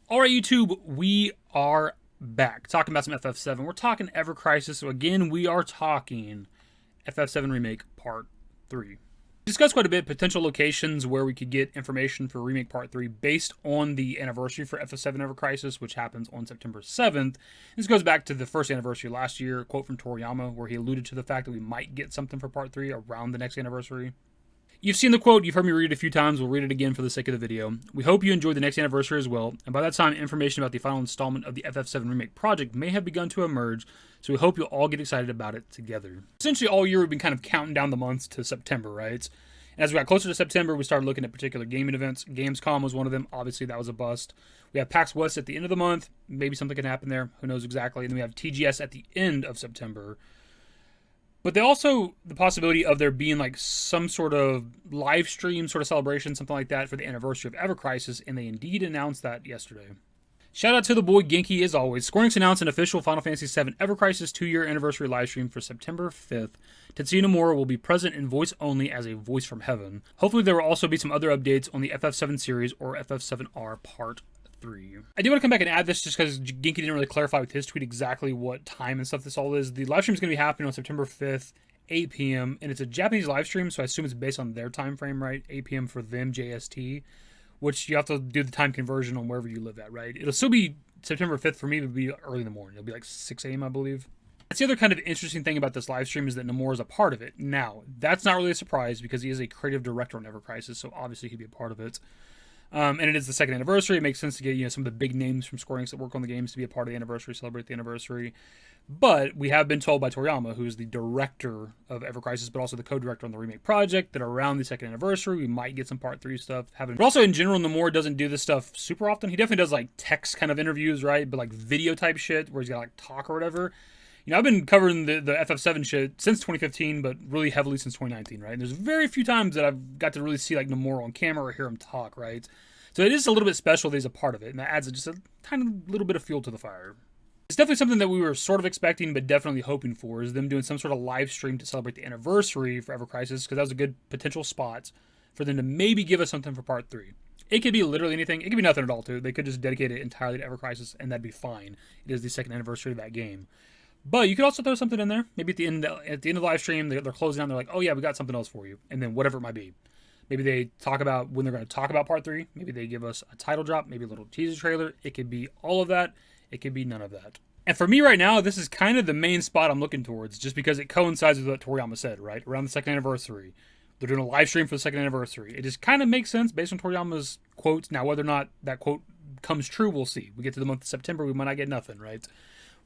All right, YouTube, we are back talking about some FF7. We're talking Ever Crisis. So again, we are talking FF7 Remake Part 3. We discussed quite a bit potential locations where we could get information for Remake Part 3 based on the anniversary for FF7 Ever Crisis, which happens on September 7th. This goes back to the first anniversary last year, a quote from Toriyama, where he alluded to the fact that we might get something for Part 3 around the next anniversary. You've seen the quote, you've heard me read it a few times, we'll read it again for the sake of the video. We hope you enjoyed the next anniversary as well, and by that time, information about the final installment of the FF7 Remake project may have begun to emerge, so we hope you'll all get excited about it together. Essentially, all year we've been kind of counting down the months to September, right? And as we got closer to September, we started looking at particular gaming events. Gamescom was one of them, obviously that was a bust. We have PAX West at the end of the month, maybe something can happen there, who knows exactly. And then we have TGS at the end of September. But they also, the possibility of there being like some sort of live stream sort of celebration, something like that for the anniversary of Ever Crisis, and they indeed announced that yesterday. Shout out to the boy Genki as always. Square Enix announced an official Final Fantasy VII Ever Crisis 2-year anniversary livestream for September 5th. Tetsuya Nomura will be present in voice only as a voice from heaven. Hopefully there will also be some other updates on the FF7 series or FF7R Part 3. I do want to come back and add this just because Genki didn't really clarify with his tweet exactly what time and stuff this all is. The live stream is going to be happening on September 5th, 8 p.m. and it's a Japanese live stream, so I assume it's based on their time frame, right? 8 p.m. for them, JST, which you have to do the time conversion on wherever you live at, right? It'll still be September 5th for me, but it'll be early in the morning. It'll be like 6 a.m., I believe. That's the other kind of interesting thing about this live stream is that Nomura is a part of it. Now, that's not really a surprise because he is a creative director on Ever Crisis, so obviously he'd be a part of it. And it is the second anniversary. It makes sense to get some of the big names from Square Enix that work on the games to be a part of the anniversary, celebrate the anniversary. But we have been told by Toriyama, who is the director of Ever Crisis, but also the co-director on the remake project, that around the second anniversary we might get some Part 3 stuff. But also in general, Nomura doesn't do this stuff super often. He definitely does like text kind of interviews, right? But like video type shit where he's got like talk or whatever. I've been covering the FF7 shit since 2015, but really heavily since 2019, right? And there's very few times that I've got to really see like Nomura on camera or hear him talk, right? So it is a little bit special that he's a part of it, and that adds just a tiny little bit of fuel to the fire. It's definitely something that we were sort of expecting, but definitely hoping for, is them doing some sort of live stream to celebrate the anniversary for Ever Crisis, because that was a good potential spot for them to maybe give us something for Part 3. It could be literally anything. It could be nothing at all, too. They could just dedicate it entirely to Ever Crisis, and that'd be fine. It is the second anniversary of that game. But you could also throw something in there. Maybe at the end of the live stream, they're closing out and they're like, oh yeah, we got something else for you. And then whatever it might be. Maybe they talk about when they're going to talk about Part 3. Maybe they give us a title drop, maybe a little teaser trailer. It could be all of that. It could be none of that. And for me right now, this is kind of the main spot I'm looking towards, just because it coincides with what Toriyama said, right? Around the second anniversary. They're doing a live stream for the second anniversary. It just kind of makes sense based on Toriyama's quotes. Now, whether or not that quote comes true, we'll see. We get to the month of September, we might not get nothing, right?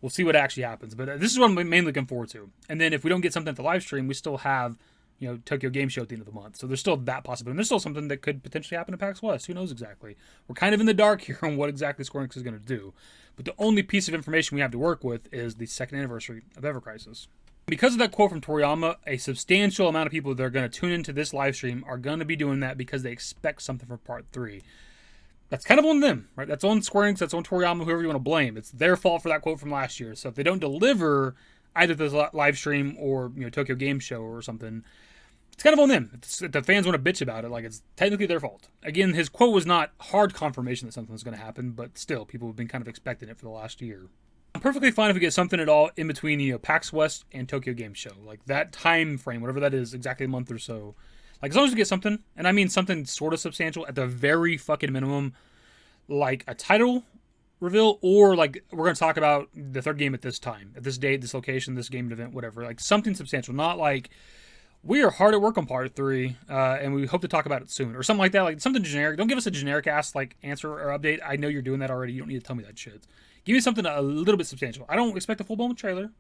We'll see what actually happens. But this is what I'm mainly looking forward to. And then if we don't get something at the live stream, we still have, Tokyo Game Show at the end of the month. So there's still that possibility. And there's still something that could potentially happen at PAX West. Who knows exactly? We're kind of in the dark here on what exactly Square Enix is going to do. But the only piece of information we have to work with is the second anniversary of Ever Crisis. Because of that quote from Toriyama, a substantial amount of people that are going to tune into this live stream are going to be doing that because they expect something from Part 3. That's kind of on them, right? That's on Square Enix, that's on Toriyama, whoever you want to blame. It's their fault for that quote from last year. So if they don't deliver either this live stream or Tokyo Game Show or something, it's kind of on them. If the fans want to bitch about it, like it's technically their fault. Again, his quote was not hard confirmation that something was going to happen, but still, people have been kind of expecting it for the last year. I'm perfectly fine if we get something at all in between PAX West and Tokyo Game Show. Like that time frame, whatever that is, exactly a month or so. Like as long as we get something, and I mean something sort of substantial at the very fucking minimum, like a title reveal, or like we're going to talk about the third game at this time, at this date, this location, this game event, whatever. Like something substantial, not like we are hard at work on Part 3, and we hope to talk about it soon, or something like that. Like something generic. Don't give us a generic ass like answer or update. I know you're doing that already. You don't need to tell me that shit. Give me something a little bit substantial. I don't expect a full-blown trailer.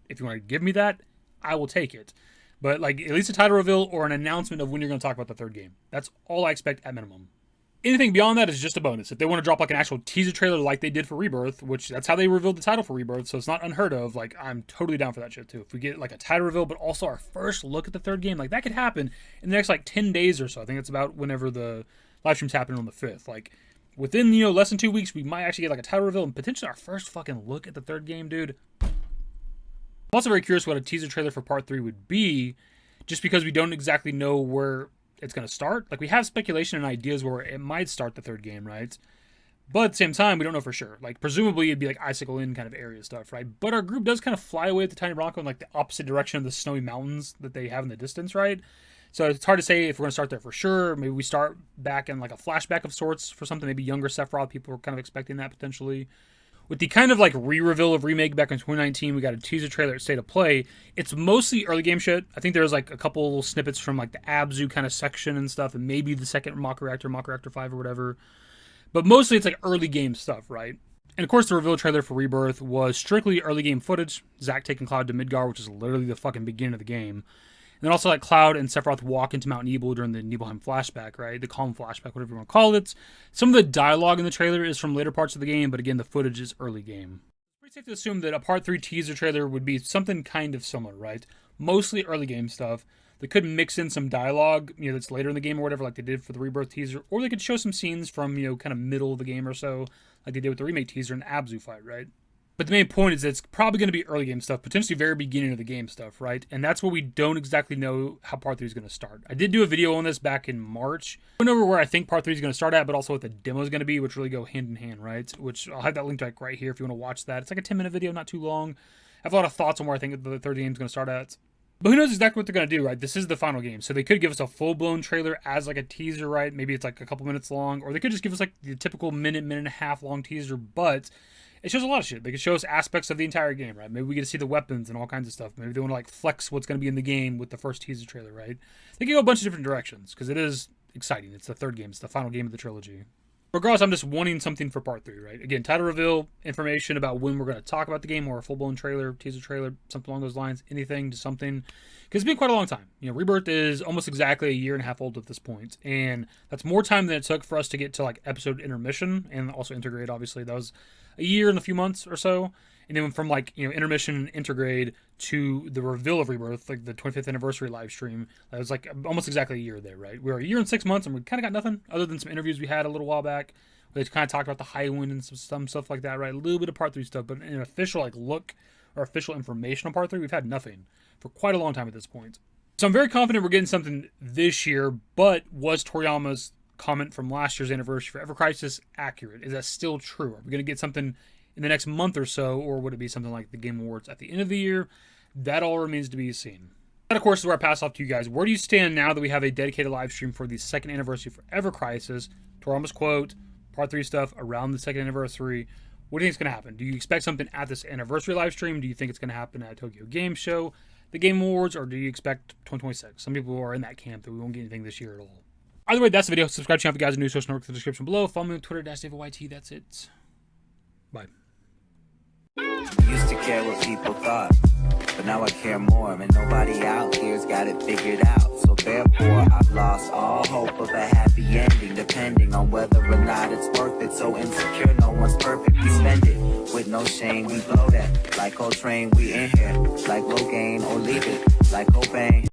If you want to give me that, I will take it. But like at least a title reveal or an announcement of when you're going to talk about the third game. That's all I expect at minimum. Anything beyond that is just a bonus. If they want to drop like an actual teaser trailer like they did for Rebirth, which that's how they revealed the title for Rebirth, so it's not unheard of, like I'm totally down for that shit too. If we get like a title reveal, but also our first look at the third game, like that could happen in the next like 10 days or so. I think it's about whenever the live stream's happening on the 5th. Like within, less than 2 weeks, we might actually get like a title reveal and potentially our first fucking look at the third game, dude. I'm also very curious what a teaser trailer for Part 3 would be, just because we don't exactly know where it's going to start. Like we have speculation and ideas where it might start the third game, right? But at the same time, we don't know for sure. Like, presumably it'd be like Icicle Inn kind of area stuff, right? But our group does kind of fly away with the Tiny Bronco in like the opposite direction of the snowy mountains that they have in the distance, right? So it's hard to say if we're going to start there for sure. Maybe we start back in like a flashback of sorts for something, maybe younger Sephiroth. People were kind of expecting that potentially. With the kind of like re-reveal of Remake back in 2019, we got a teaser trailer at State of Play. It's mostly early game shit. I think there's like a couple little snippets from like the Abzu kind of section and stuff, and maybe the second Mach Reactor 5 or whatever. But mostly it's like early game stuff, right? And of course the reveal trailer for Rebirth was strictly early game footage. Zack taking Cloud to Midgar, which is literally the fucking beginning of the game. And then also like Cloud and Sephiroth walk into Mount Nebel during the Nibelheim flashback, right? The calm flashback, whatever you want to call it. Some of the dialogue in the trailer is from later parts of the game, but again, the footage is early game. It's pretty safe to assume that a Part 3 teaser trailer would be something kind of similar, right? Mostly early game stuff. They could mix in some dialogue, that's later in the game or whatever, like they did for the Rebirth teaser. Or they could show some scenes from, kind of middle of the game or so, like they did with the Remake teaser and Abzu fight, right? But the main point is that it's probably going to be early game stuff, potentially very beginning of the game stuff, right? And that's where we don't exactly know how Part 3 is going to start. I did do a video on this back in March. I went over where I think Part 3 is going to start at, but also what the demo is going to be, which really go hand in hand, right? Which I'll have that linked right here if you want to watch that. It's like a 10-minute video, not too long. I have a lot of thoughts on where I think the third game is going to start at. But who knows exactly what they're going to do, right? This is the final game. So they could give us a full-blown trailer as like a teaser, right? Maybe it's like a couple minutes long. Or they could just give us like the typical minute and a half long teaser. But it shows a lot of shit. They could show us aspects of the entire game, right? Maybe we get to see the weapons and all kinds of stuff. Maybe they want to like flex what's going to be in the game with the first teaser trailer, right? They can go a bunch of different directions because it is exciting. It's the third game. It's the final game of the trilogy. Regardless, I'm just wanting something for Part 3, right? Again, title reveal, information about when we're going to talk about the game, or a full-blown trailer, teaser trailer, something along those lines, anything, just something. Because it's been quite a long time. Rebirth is almost exactly a year and a half old at this point, and that's more time than it took for us to get to, like, episode intermission, and also Intergrade, obviously. That was a year and a few months or so. And then from, like, intermission and Intergrade to the reveal of Rebirth, like the 25th Anniversary Livestream, that was, like, almost exactly a year there, right? We were a year and 6 months, and we kind of got nothing other than some interviews we had a little while back. They kind of talked about the Highwind and some stuff like that, right? A little bit of Part 3 stuff, but an official, like, look or official information on Part 3, we've had nothing for quite a long time at this point. So I'm very confident we're getting something this year, but was Toriyama's comment from last year's Anniversary for Ever Crisis accurate? Is that still true? Are we going to get something in the next month or so, or would it be something like the Game Awards at the end of the year? That all remains to be seen. That, of course, is where I pass off to you guys. Where do you stand now that we have a dedicated live stream for the second anniversary for Ever Crisis? Toriyama's quote, Part 3 stuff around the second anniversary. What do you think is going to happen? Do you expect something at this anniversary live stream? Do you think it's going to happen at Tokyo Game Show, the Game Awards, or do you expect 2026? Some people are in that camp that we won't get anything this year at all. Either way, that's the video. Subscribe to the channel if you guys are new. Social network in the description below. Follow me on Twitter, @DavidYT. That's it. Bye. Used to care what people thought, but now I care more, and nobody out here's got it figured out. So therefore, I've lost all hope of a happy ending, depending on whether or not it's worth it. So insecure, no one's perfect. We spend it with no shame. We blow that like Coltrane. We in here like Logain, or leave it like Cobain.